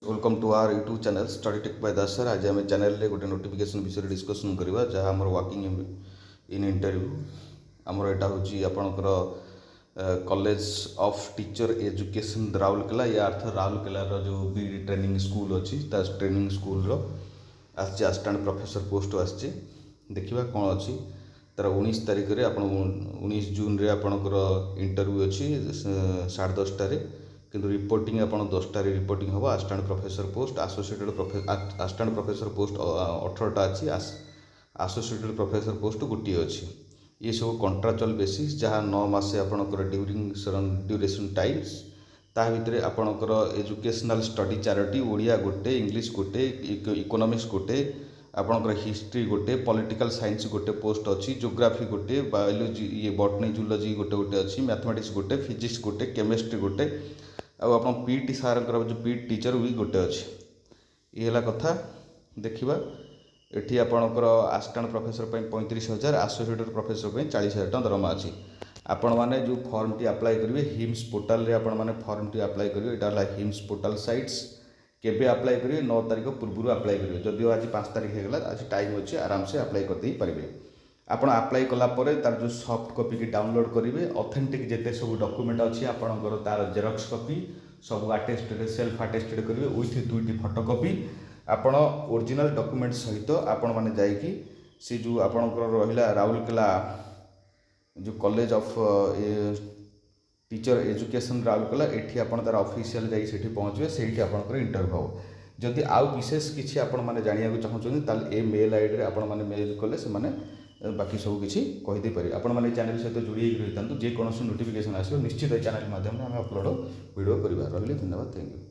Welcome to our YouTube channel study tech by Das sir. आज आम channel रे गोटे नोटिफिकेशन विषय डिस्कसन करवा जहाँ आम वर्किंग इन इंटरव्यू आमर यहाँ हूँ आपणकर college of teacher education Rourkela या अर्थ राउरकेलार जो बी ट्रेनिंग स्कूल अच्छी training school assistant professor post आसी देखा कौन अच्छी तार 19 तारिख में आप 19 जून रे आपणकर इंटरव्यू अच्छी 10:30 किंतु रिपोर्टिंग आप 10टार रिपोर्टिंग हम assistant professor post assistant professor post 18टा अच्छी एसोसिएटेड प्रोफेसर पोस्ट गोटे अच्छी ये सब कंट्राक्चुअल बेसिस जहाँ 9 मास आपणकर ड्यूरेशन टाइम्स ता भितर आपणकर एजुकेशनल स्टडी 4टी ओडिया गोटे इंग्लिश गोटे इकोनॉमिक्स गोटे आपणकर हिस्ट्री गोटे पॉलिटिकल साइंस गोटे पोस्ट अच्छी जियोग्राफी गोटे बायोलॉजी ये बॉटनी जूलॉजी गोटे गोटे अच्छी मैथमेटिक्स गोटे फिजिक्स गोटे केमिस्ट्री गोटे आप पीटी सार जो पीटी टीचर भी गोटे अच्छी ये है कथा देखा एटी आपणकर असिस्टेंट प्रोफेसर 35,000 एसोसिएटेड प्रोफेसर 40,000 टଙ୍କା दरमा अच्छी आपण मैंने जो फॉर्म टी अप्लाई करेंगे हिम्स पोर्टाल रे आपण मैंने फॉर्म टी अप्लाई करेंगे यहाँ हिम्स पोर्टाल साइट्स केबे अप्लाई करेंगे 9 तारिख पूर्व अप्लाई करेंगे जदिव आज 5 तारिख होगा आज टाइम अच्छे आराम से अप्लाई करदे पारे आपण अप्लाई कलापर तार जो सॉफ्ट कॉपी की डाउनलोड करेंगे ऑथेंटिक जिते सब डॉक्यूमेंट अच्छी आपंकर तार जेरॉक्स कॉपी सब अटेस्टेड सेल्फ अटेस्टेड करेंगे विथ 2टी फोटोकॉपी आपण ओरिजिनल डॉक्यूमेंट सहित आपण मैंने जाइए सी जो आपणकर रहा राउरकेला जो college of teacher education Rourkela एठी आपण तार ऑफिशियल जाई सेठी पहुँचे से आपणकर इंटरव्यू हो जदि आउ विशेष किसी आपण मैंने जानिया चाहूँगी ताल ए मेल आईडी रे आपण मैंने मेल कले से माने बाकी सब किसी कहीदे पारे आपण मैंने चैनल सहित जोड़ी रही था जेकोसी नोटिफिकेशन आसो निश्चित चैनल माध्यम आम अपलोड वीडियो करवा रही धन्यवाद थैंक यू।